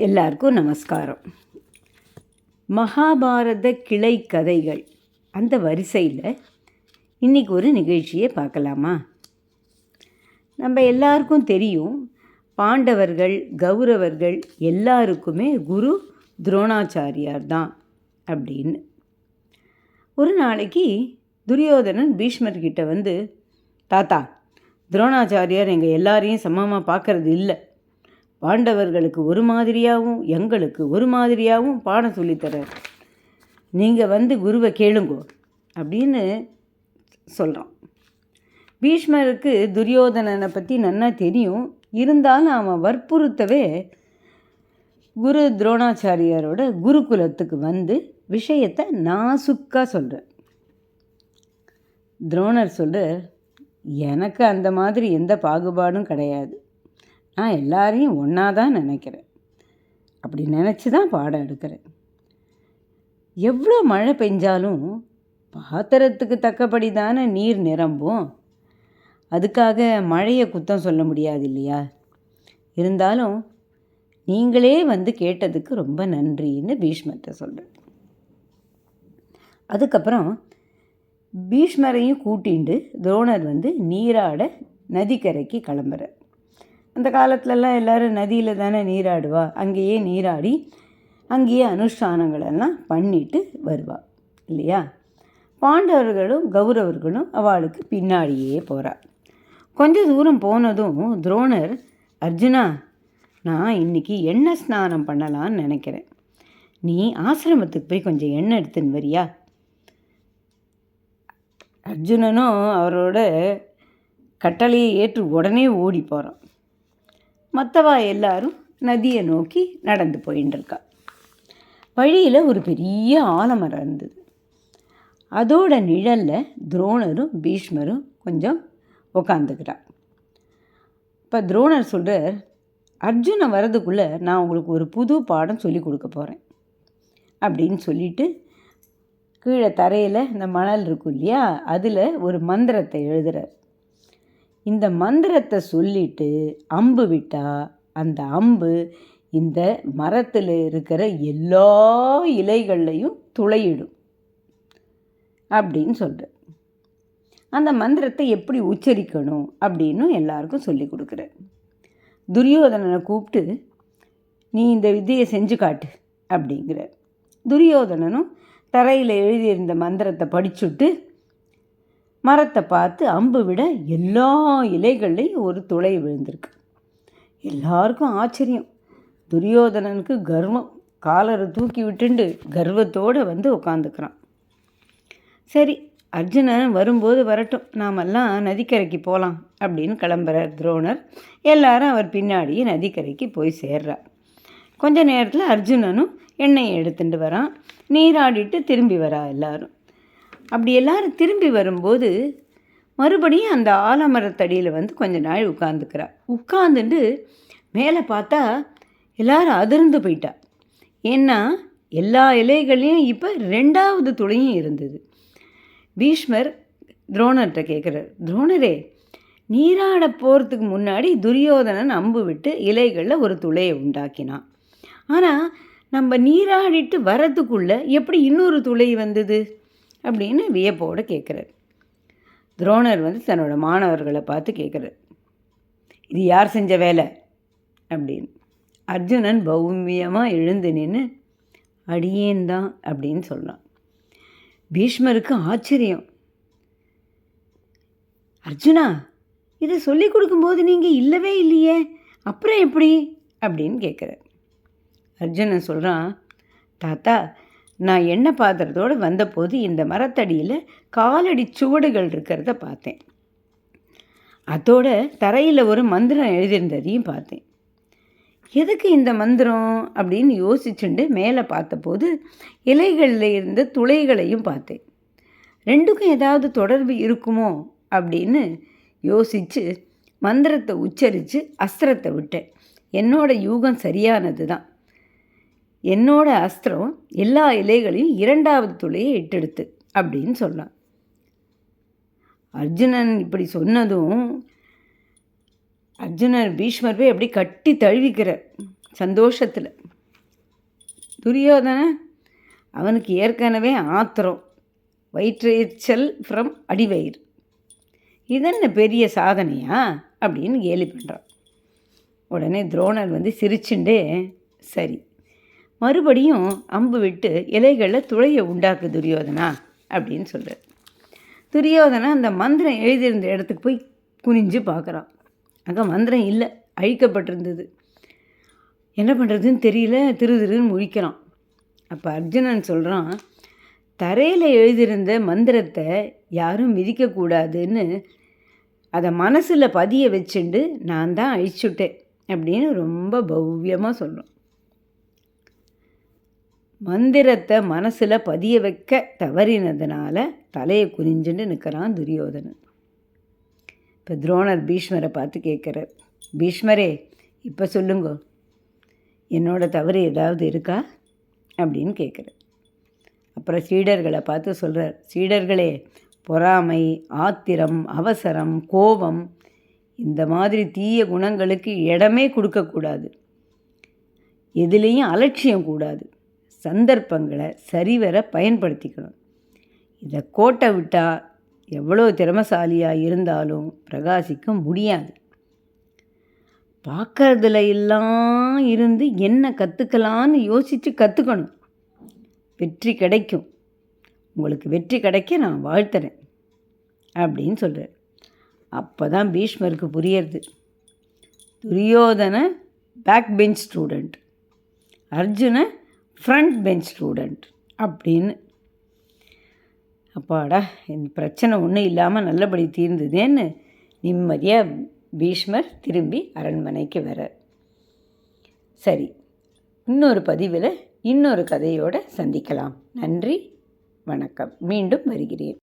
எல்லாருக்கும் நமஸ்காரம். மகாபாரத கிளை கதைகள் அந்த வரிசையில் இன்றைக்கி ஒரு நிகழ்ச்சியை பார்க்கலாமா? நம்ம எல்லாருக்கும் தெரியும், பாண்டவர்கள் கௌரவர்கள் எல்லாருக்குமே குரு துரோணாச்சாரியார் தான் அப்படின்னு. ஒரு நாளைக்கு துரியோதனன் பீஷ்மர்கிட்ட வந்து, தாத்தா, துரோணாச்சாரியார் எங்கள் எல்லாரையும் சமமாக பார்க்கறது இல்லை. பாண்டவர்களுக்கு ஒரு மாதிரியாகவும் எங்களுக்கு ஒரு மாதிரியாகவும் பாடம் சொல்லித்தரார். நீங்கள் வந்து குருவை கேளுங்கோ அப்படின்னு சொல்கிறான். பீஷ்மருக்கு துரியோதனனை பற்றி நன்னா தெரியும். இருந்தாலும் அவன் வற்புறுத்தவே குரு துரோணாச்சாரியாரோட குருகுலத்துக்கு வந்து விஷயத்தை நாசுக்காக சொல்கிறார். துரோணர் சொல்கிறார், எனக்கு அந்த மாதிரி எந்த பாகுபாடும் கிடையாது. நான் எல்லாரையும் ஒன்றா தான் நினைக்கிறேன். அப்படி நினச்சி தான் பாடம் எடுக்கிறேன். எவ்வளோ மழை பெஞ்சாலும் பாத்திரத்துக்கு தக்கபடி தானே நீர் நிரம்பும். அதுக்காக மழையை குத்தம் சொல்ல முடியாது இல்லையா? இருந்தாலும் நீங்களே வந்து கேட்டதுக்கு ரொம்ப நன்றின்னு பீஷ்மர்கிட்ட சொல்கிறேன். அதுக்கப்புறம் பீஷ்மரையும் கூட்டிண்டு துரோணர் வந்து நீராட நதிக்கரைக்கு கிளம்புறார். அந்த காலத்துலலாம் எல்லோரும் நதியில் தானே நீராடுவா. அங்கேயே நீராடி அங்கேயே அனுஷ்டானங்களெல்லாம் பண்ணிட்டு வருவா இல்லையா? பாண்டவர்களும் கௌரவர்களும் அவளுக்கு பின்னாடியே போகிறாள். கொஞ்ச தூரம் போனதும் துரோணர், அர்ஜுனா, நான் இன்றைக்கி எண்ணெய் ஸ்நானம் பண்ணலான்னு நினைக்கிறேன். நீ ஆசிரமத்துக்கு போய் கொஞ்சம் எண்ணெய் எடுத்துன்னு வரியா? அர்ஜுனனும் அவரோட கட்டளையை ஏற்று உடனே ஓடி போகிறான். மற்றவா எல்லாரும் நதியை நோக்கி நடந்து போயின்னு இருக்கா. வழியில் ஒரு பெரிய ஆலமரம் இருந்தது. அதோட நிழலில் துரோணரும் பீஷ்மரும் கொஞ்சம் உக்காந்துக்கிறார். இப்போ துரோணர் சொல்கிறார், அர்ஜுனன் வர்றதுக்குள்ளே நான் உங்களுக்கு ஒரு புது பாடம் சொல்லி கொடுக்க போகிறேன் அப்படின்னு சொல்லிட்டு கீழே தரையில் இந்த மணல் இருக்கும் இல்லையா, அதில் ஒரு மந்திரத்தை எழுதுகிறார். இந்த மந்திரத்தை சொல்லிட்டு அம்பு விட்டால் அந்த அம்பு இந்த மரத்தில் இருக்கிற எல்லா இலைகள்லையும் துளையிடும் அப்படின்னு சொல்கிறார். அந்த மந்திரத்தை எப்படி உச்சரிக்கணும் அப்படின்னு எல்லாருக்கும் சொல்லி கொடுக்குறார். துரியோதனனை கூப்பிட்டு, நீ இந்த வித்தையை செஞ்சு காட்டு அப்படிங்கிறார். துரியோதனனும் தரையில் எழுதியிருந்த மந்திரத்தை படிச்சுட்டு மரத்தை பார்த்து அம்பு விட எல்லா இலைகள்லையும் ஒரு துளை விழுந்திருக்கு. எல்லாருக்கும் ஆச்சரியம். துரியோதனனுக்கு கர்வம், காலரை தூக்கி விட்டுண்டு கர்வத்தோடு வந்து உட்காந்துக்கிறான். சரி, அர்ஜுனன் வரும்போது வரட்டும், நாமெல்லாம் நதிக்கரைக்கு போகலாம் அப்படின்னு கிளம்புறார் துரோணர். எல்லாரும் அவர் பின்னாடியே நதிக்கரைக்கு போய் சேர்றார். கொஞ்ச நேரத்தில் அர்ஜுனனும் எண்ணெயை எடுத்துட்டு வரான். நீராடிட்டு திரும்பி வரா எல்லாரும். அப்படி எல்லாரும் திரும்பி வரும்போது மறுபடியும் அந்த ஆலமரத்தடியில் வந்து கொஞ்ச நாள் உட்காந்துக்கிறா. உட்காந்துட்டு மேலே பார்த்தா எல்லாரும் அதிர்ந்து போயிட்டா. ஏன்னா எல்லா இலைகளையும் இப்போ 2வது துளையும் இருந்தது. பீஷ்மர் துரோணர்கிட்ட கேட்குறார், துரோணரே, நீராட போகிறதுக்கு முன்னாடி துரியோதனன் அம்பு விட்டு இலைகளில் ஒரு துளையை உண்டாக்கினான். ஆனால் நம்ம நீராடிட்டு வரத்துக்குள்ளே எப்படி இன்னொரு துளை வந்தது அப்படின்னு வியப்போடு கேட்குறார். துரோணர் வந்து தன்னோட மாணவர்களை பார்த்து கேட்குறார், இது யார் செஞ்ச வேலை அப்படின்னு. அர்ஜுனன் பௌமியமாக எழுந்து நின்று, அடியேன்தான் அப்படின்னு சொல்கிறான். பீஷ்மருக்கு ஆச்சரியம். அர்ஜுனா, இதை சொல்லி கொடுக்கும்போது நீங்கள் இல்லவே இல்லையே, அப்புறம் எப்படி அப்படின்னு கேட்குறார். அர்ஜுனன் சொல்கிறான், தாத்தா, நான் எண்ணெய் பாத்திரத்தோடு வந்தபோது இந்த மரத்தடியில் காலடி சுவடுகள் இருக்கிறத பார்த்தேன். அதோட தரையில் ஒரு மந்திரம் எழுதியிருந்ததையும் பார்த்தேன். எதுக்கு இந்த மந்திரம் அப்படின்னு யோசிச்சுண்டு மேலே பார்த்தபோது இலைகளில் இருந்த துளைகளையும் பார்த்தேன். ரெண்டுக்கும் ஏதாவது தொடர்பு இருக்குமோ அப்படின்னு யோசித்து மந்திரத்தை உச்சரித்து அஸ்திரத்தை விட்டேன். என்னோட யூகம் சரியானது தான். என்னோட அஸ்திரம் எல்லா இலைகளையும் 2வது துளையை இட்டெடுத்து அப்படின்னு சொன்னான். அர்ஜுனன் இப்படி சொன்னதும் அர்ஜுனர் பீஷ்மர் போய் அப்படி கட்டி தழுவிக்கிறார் சந்தோஷத்தில். துரியோதனன் அவனுக்கு ஏற்கனவே ஆத்திரம், வயிற்றெரிச்சல் ஃப்ரம் அடிவயிறு. இதென்ன பெரிய சாதனையா அப்படின்னு கேலி பண்ணுறான். உடனே துரோணர் சிரிச்சுண்டே, சரி மறுபடியும் அம்பு விட்டு இலைகளில் துளையை உண்டாக்கு துரியோதனா அப்படின்னு சொல்கிறார். துரியோதனா அந்த மந்திரம் எழுதியிருந்த இடத்துக்கு போய் குனிஞ்சு பார்க்குறான். அங்கே மந்திரம் இல்லை, அழிக்கப்பட்டிருந்தது. என்ன பண்ணுறதுன்னு தெரியல, திருன்னு முழிக்கிறான். அப்போ அர்ஜுனன் சொல்கிறான், தரையில் எழுதியிருந்த மந்திரத்தை யாரும் மிதிக்கக்கூடாதுன்னு அதை மனசில் பதிய வச்சுண்டு நான் தான் அழிச்சுட்டேன் அப்படின்னு ரொம்ப பவ்யமாக சொல்கிறான். மந்திரத்தை மனசில் பதிய வைக்க தவறினதுனால தலையை குறிஞ்சுட்டு நிற்கிறான் துரியோதனன். இப்போ துரோணர் பீஷ்மரை பார்த்து கேட்குறார், பீஷ்மரே இப்போ சொல்லுங்க, என்னோட தவறு ஏதாவது இருக்கா அப்படின்னு கேட்குறார். அப்புறம் சீடர்களை பார்த்து சொல்கிறார், சீடர்களே, பொறாமை, ஆத்திரம், அவசரம், கோபம் இந்த மாதிரி தீய குணங்களுக்கு இடமே கொடுக்கக்கூடாது. எதுலேயும் அலட்சியம் கூடாது. சந்தர்ப்பங்களை சரிவர பயன்படுத்திக்கணும். இதை கோட்டை விட்டால் எவ்வளோ திறமசாலியாக இருந்தாலும் பிரகாசிக்க முடியாது. பார்க்கறதுல எல்லாம் இருந்து என்ன கற்றுக்கலான்னு யோசித்து கற்றுக்கணும். வெற்றி கிடைக்கும். உங்களுக்கு வெற்றி கிடைக்க நான் வாழ்த்துறேன் அப்படின்னு சொல்கிறார். அப்போ தான் பீஷ்மருக்கு புரியறது, Duryodhana back bench student, Arjuna front bench student அப்படின்னு. அப்பாடா, இந்த பிரச்சனை ஒன்றும் இல்லாமல் நல்லபடி தீர்ந்ததுன்னு நிம்மதியாக பீஷ்மர் திரும்பி அரண்மனைக்கு வரார். சரி, இன்னொரு பதிவில் இன்னொரு கதையோடு சந்திக்கலாம். நன்றி, வணக்கம். மீண்டும் வருகிறேன்.